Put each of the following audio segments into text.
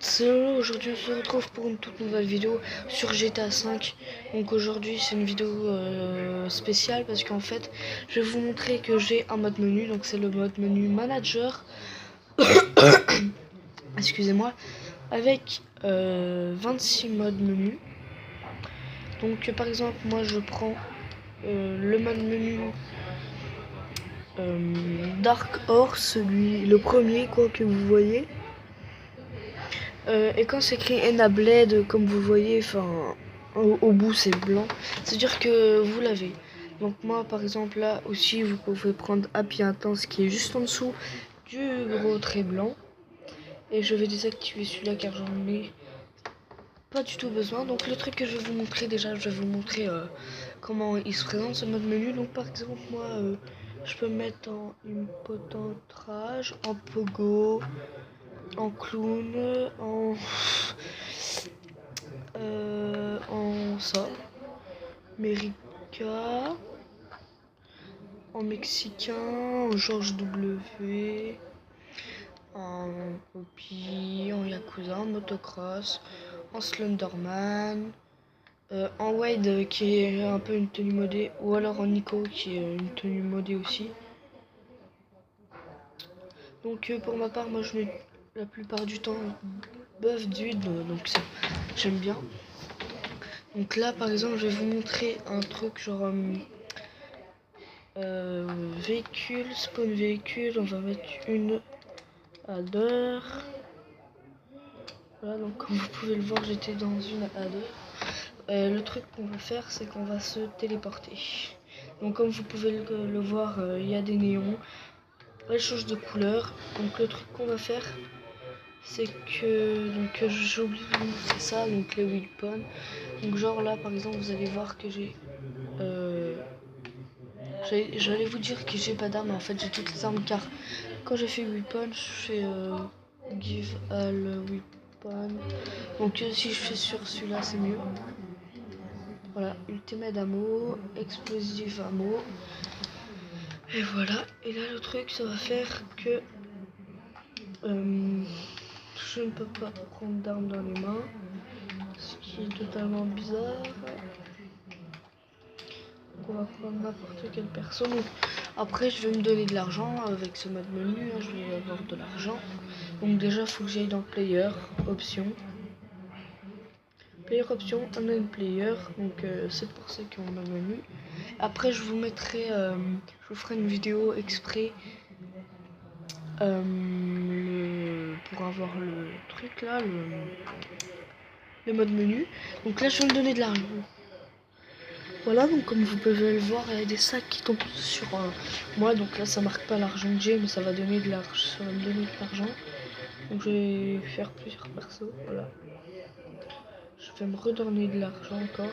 Salut, aujourd'hui on se retrouve pour une toute nouvelle vidéo sur GTA 5. Donc aujourd'hui c'est une vidéo spéciale parce qu'en fait je vais vous montrer que j'ai un mode menu. Donc c'est le mode menu manager. Excusez-moi. Avec 26 modes menu. Donc par exemple moi je prends le mode menu Dark Horse, le premier quoi que vous voyez. Et quand c'est écrit Enabled, comme vous voyez, enfin au bout c'est blanc, c'est à dire que vous l'avez. Donc moi par exemple là aussi vous pouvez prendre Happy Intense qui est juste en dessous du gros trait blanc. Et je vais désactiver celui-là car j'en ai pas du tout besoin. Donc le truc que je vais vous montrer déjà, je vais vous montrer comment il se présente ce mode menu. Donc par exemple moi je peux me mettre en une potentrage, en pogo, en clown, en ça, Merica, en mexicain, en George W, en Poppy, en Yakuza, en motocross, en Slenderman, en Wade qui est un peu une tenue modée, ou alors en Nico qui est une tenue modée aussi. Donc pour ma part, moi je mets la plupart du temps Buff Dude, donc ça j'aime bien. Donc là par exemple je vais vous montrer un truc genre véhicule, spawn véhicule, on va mettre une à l'heure. Voilà, donc comme vous pouvez le voir j'étais dans une à l'heure. Le truc qu'on va faire c'est qu'on va se téléporter. Donc comme vous pouvez le voir, il y a des néons, elle change de couleur. Donc le truc qu'on va faire c'est que j'ai oublié de vous montrer ça, donc les weapons. Donc genre là par exemple vous allez voir que j'ai j'allais vous dire que j'ai pas d'armes, mais en fait j'ai toutes les armes car quand j'ai fait weapon je fais give all weapon. Donc si je fais sur celui-là c'est mieux. Voilà, ultimate ammo, explosive ammo. Et voilà, et là le truc ça va faire que je ne peux pas prendre d'armes dans les mains, ce qui est totalement bizarre. On va prendre n'importe quelle personne. Après je vais me donner de l'argent avec ce mode menu, je vais avoir de l'argent. Donc déjà il faut que j'aille dans player, option. Player option, online player, donc c'est pour ça qu'on a menu. Après je vous mettrai, je vous ferai une vidéo exprès pour avoir le truc là, le mode menu. Donc là je vais me donner de l'argent. Voilà, donc comme vous pouvez le voir, il y a des sacs qui tombent sur moi. Donc là, ça marque pas l'argent que j'ai, mais ça va donner de l'argent. Ça va me donner de l'argent. Donc je vais faire plusieurs persos. Voilà. Je vais me redonner de l'argent encore.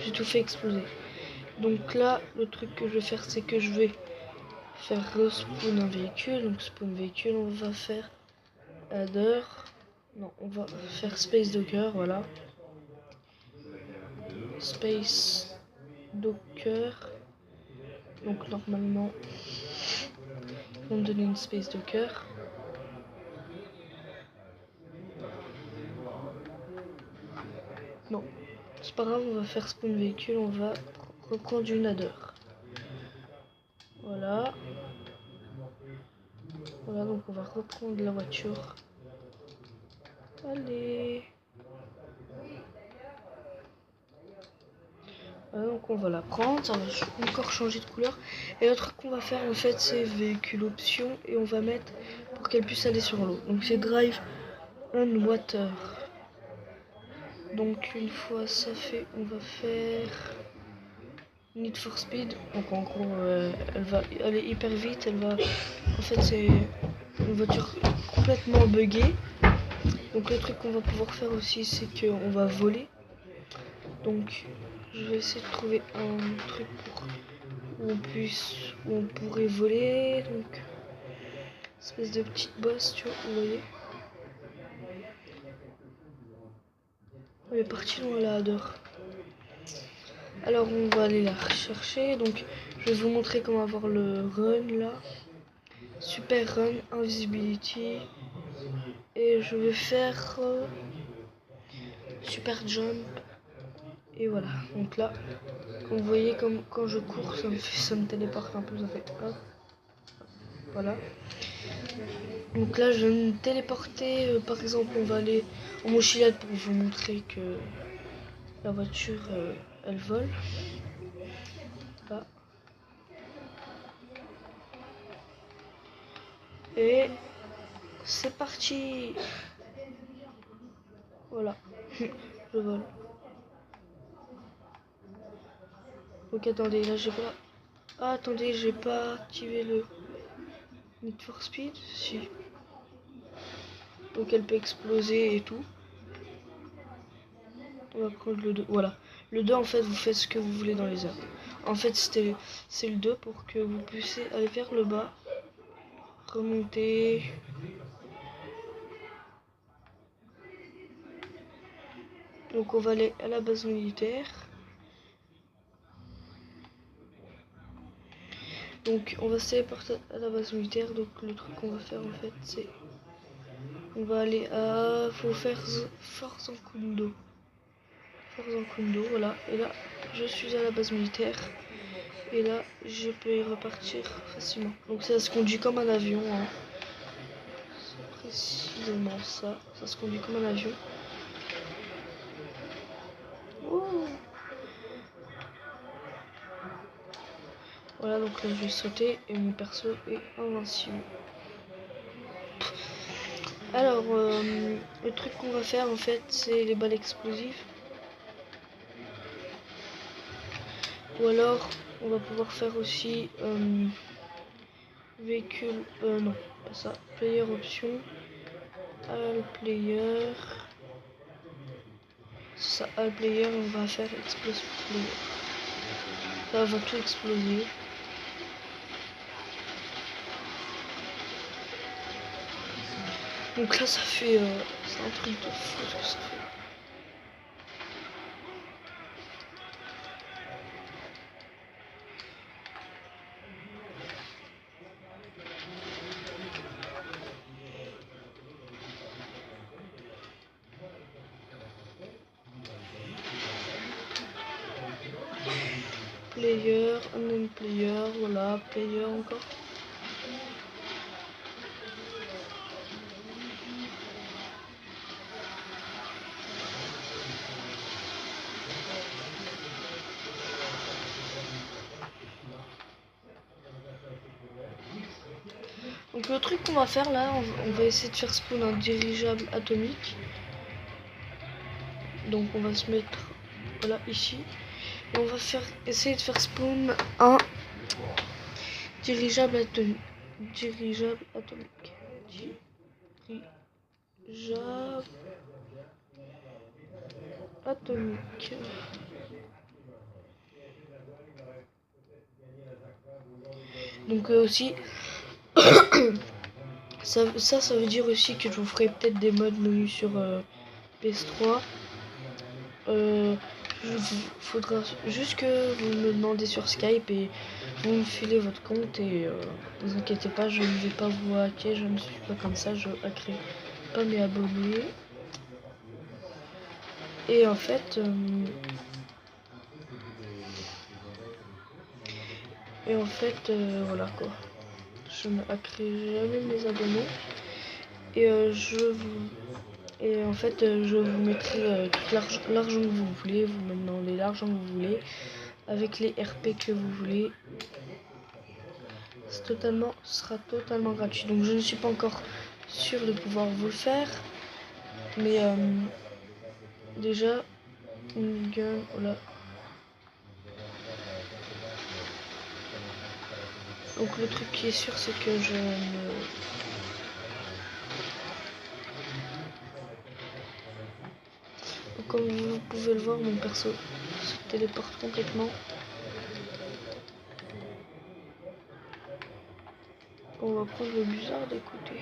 J'ai tout fait exploser. Donc là, le truc que je vais faire, c'est que je vais faire respawn un véhicule. Donc spawn véhicule, on va faire adder. Non, on va faire space docker, voilà. Space docker. Donc normalement, ils vont me donner une space docker. Non, c'est pas grave, on va faire spawn véhicule, on va reprendre une adder. Voilà. Voilà, donc on va reprendre la voiture. Allez. Voilà, donc on va la prendre, ça va encore changer de couleur. Et le truc qu'on va faire en fait c'est véhicule option et on va mettre pour qu'elle puisse aller sur l'eau. Donc c'est drive on water. Donc une fois ça fait, on va faire Need for Speed. Donc en gros elle va aller hyper vite, elle va, en fait c'est une voiture complètement buggée. Donc le truc qu'on va pouvoir faire aussi c'est qu'on va voler. Donc je vais essayer de trouver un truc pour où on pourrait voler. Donc espèce de petite bosse, tu vois, vous voyez. Elle est partie dans la adore. Alors on va aller la rechercher. Donc je vais vous montrer comment avoir le run là. Super run, invisibility. Et je vais faire super jump. Et voilà. Donc là, comme vous voyez, comme quand je cours, ça me téléporte un peu. Ça fait hop. Voilà. Donc là, je vais me téléporter. Par exemple, on va aller en mochilette pour vous montrer que la voiture, elle vole. Là. Et c'est parti. Voilà. Je vole. Donc attendez, là j'ai pas... Ah, attendez, j'ai pas activé le Need for Speed. Si. Donc elle peut exploser et tout. On va prendre le 2. Voilà. Le 2, en fait, vous faites ce que vous voulez dans les airs. En fait, c'est le 2 pour que vous puissiez aller vers le bas. Remonter. Donc on va aller à la base militaire. Donc on va se téléporter à la base militaire. Donc le truc qu'on va faire en fait c'est... On va aller à... Faut faire Force en Kundo. Force en Kundo, voilà. Et là, je suis à la base militaire. Et là, je peux y repartir facilement. Donc ça se conduit comme un avion. Hein. C'est précisément ça. Ça se conduit comme un avion. Ouh. Voilà, donc là je vais sauter et mon perso est invincible. Alors, le truc qu'on va faire en fait, c'est les balles explosives. Ou alors, on va pouvoir faire aussi véhicule. Non, pas ça. Player option. All player. C'est ça, all player. On va faire explosive player. Là, on va tout exploser. Donc là, ça fait. C'est un truc de fou ce que ça fait. Player, unknown player, voilà, player encore. Donc le truc qu'on va faire là, on va essayer de faire spawn un dirigeable atomique. Donc on va se mettre voilà ici. Et on va essayer de faire spawn un dirigeable atomique. Dirigeable atomique. Dirigeable atomique. Donc aussi, ça veut dire aussi que je vous ferai peut-être des modes menus sur PS3. Faudra juste que vous me demandez sur Skype et vous me filez votre compte et ne vous inquiétez pas, je ne vais pas vous hacker, je ne suis pas comme ça, je hackerai pas mes abonnés. Et en fait, voilà quoi. Je ne hackerai jamais mes abonnés et en fait, je vous mettrai tout l'argent que vous voulez, vous me demandez l'argent que vous voulez, avec les RP que vous voulez. Ce sera totalement gratuit. Donc je ne suis pas encore sûr de pouvoir vous le faire. Mais déjà, une gun, voilà. Donc le truc qui est sûr, c'est que je ne... Donc, comme vous pouvez le voir, mon perso se téléporte complètement. On va prendre le bizarre d'écouter.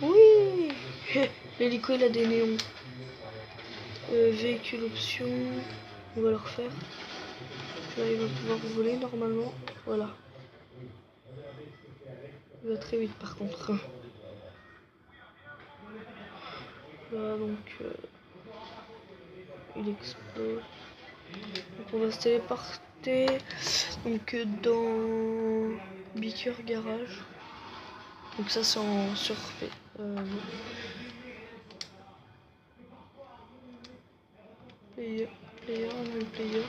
Oui. L'hélico il a des néons. Véhicule option. On va le refaire. Là il va pouvoir voler normalement. Voilà. Il va très vite par contre. Voilà donc il explose. Donc on va se téléporter donc dans Beaker Garage. Donc ça c'est en surfait. Player, on a le player.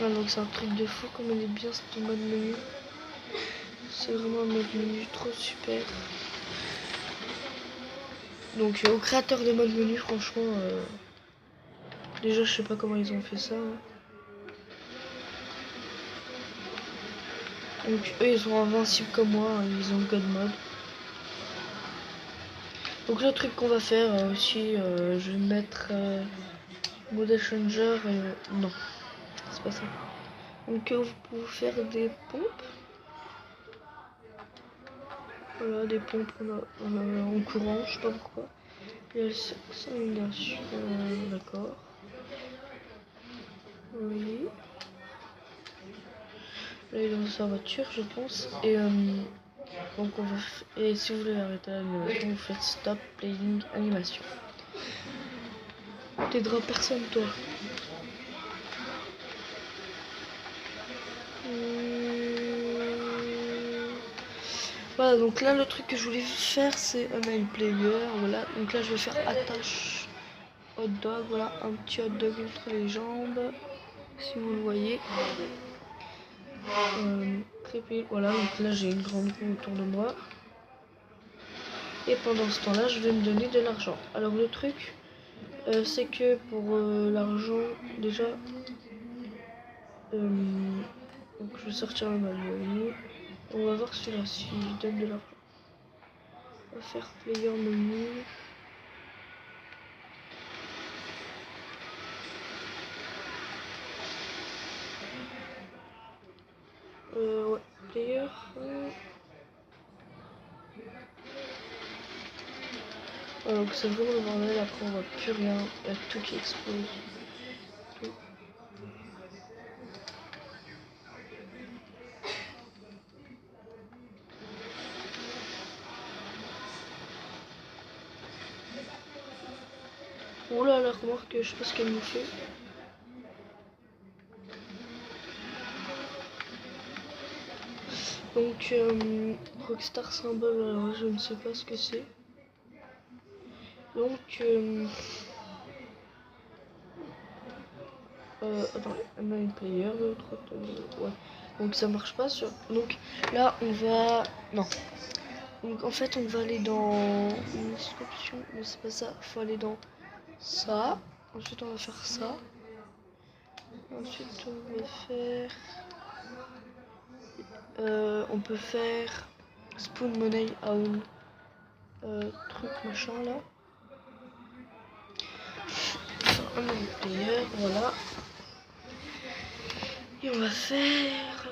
Ah, donc c'est un truc de fou comme il est bien ce mode menu. C'est vraiment un mode menu trop super. Donc au créateur de mode menu franchement déjà je sais pas comment ils ont fait ça. Hein. Donc eux ils sont invincibles comme moi, hein, ils ont God mode. Donc le truc qu'on va faire aussi, je vais mettre mode changer. Non, c'est pas ça. Donc vous pouvez faire des pompes. Voilà, des pompes en courant, je sais pas pourquoi. Il y a le sanguination, d'accord. Oui. Là il est dans sa voiture je pense. Et donc on va et si vous voulez arrêter l'animation, vous faites stop playing animation. T'aideras personne toi. Voilà donc là le truc que je voulais faire c'est un mail player. Voilà donc là je vais faire attache hot dog. Voilà un petit hot dog entre les jambes si vous le voyez. Voilà donc là j'ai une grande roue autour de moi. Et pendant ce temps là je vais me donner de l'argent. Alors le truc c'est que pour l'argent déjà donc je vais sortir un menu. On va voir celui-là s'il donne de l'argent. On va faire player menu. Ouais, player. Donc c'est vraiment le bordel, après on voit plus rien, il y a tout qui explose. Tout. Oh là la remorque, je sais pas ce qu'elle nous fait. Donc Rockstar Symbol, alors je ne sais pas ce que c'est. Donc attendez, on a une player, l'autre, ouais. Donc ça marche pas sur. Donc là on va. Non. Donc en fait on va aller dans une option, mais c'est pas ça, faut aller dans ça. Ensuite on va faire ça. Ensuite on va faire. On peut faire Spoon Money Own truc machin là. Enfin, un player, voilà. Et on va faire.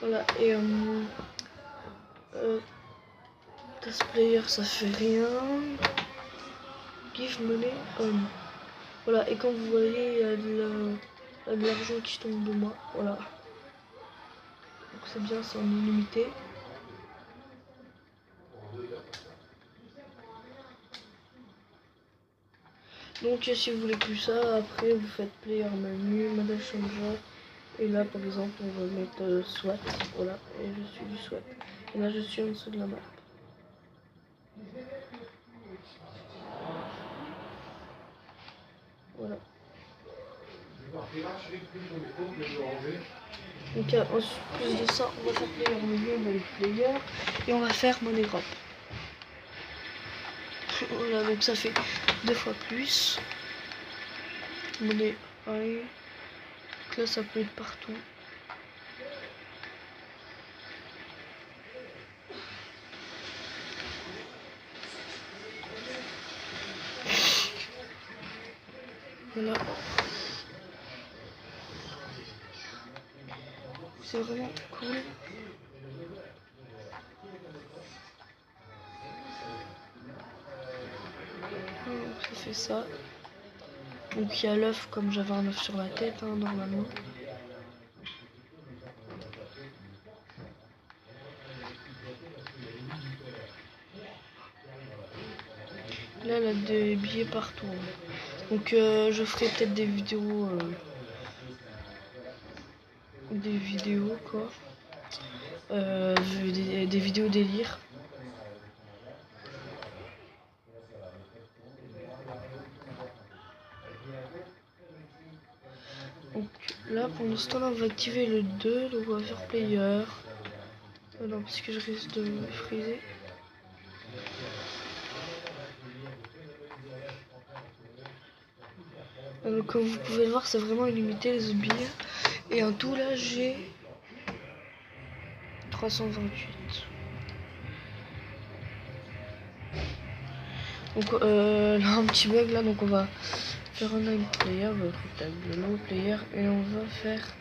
Voilà, et Task Player ça fait rien. Give Money On. Voilà, et comme vous voyez, il y a de l'argent qui tombe de moi. Voilà. Donc c'est bien, c'est en illimité. Donc si vous voulez plus ça, après vous faites player menu, model changer. Et là par exemple on va mettre SWAT. Voilà, et je suis du SWAT. Et là je suis en dessous de la map. Voilà. Donc en plus de ça, on va faire player menu, on va le player et on va faire money drop. Voilà, donc ça fait 2 fois plus. Money high. Donc là ça peut être partout. Voilà. C'est vraiment cool. Ça fait ça. Donc il y a l'œuf, comme j'avais un œuf sur la tête, hein, normalement. Là, elle a des billets partout. Donc je ferai peut-être des vidéos. Quoi. Des vidéos délire. Donc là pour l'instant on va activer le 2, donc on va faire player. Non, parce que je risque de me friser. Donc comme vous pouvez le voir, c'est vraiment illimité les zombies. Et en tout là j'ai 328. Donc là un petit bug là, donc on va faire online player, votre table low player, et on va faire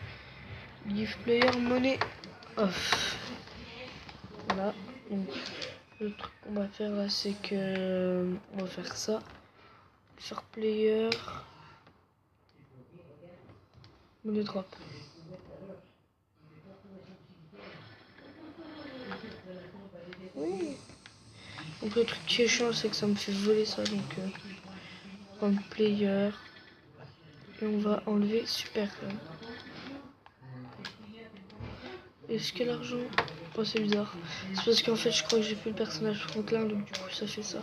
give player money off. Voilà. Donc le truc qu'on va faire là, c'est que on va faire ça, faire player money drop. Oui. Donc le truc qui est chiant, c'est que ça me fait voler ça, donc prendre player et on va enlever super. Est-ce que l'argent... Oh, c'est bizarre. C'est parce qu'en fait je crois que j'ai plus le personnage Franklin, donc du coup ça fait ça.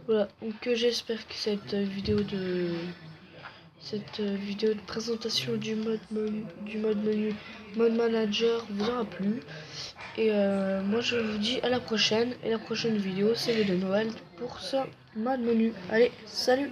Voilà, donc j'espère que cette vidéo de présentation du mode menu mode manager vous aura plu. Et moi je vous dis à la prochaine. Et la prochaine vidéo c'est le de Noël pour ce mode menu. Allez, salut!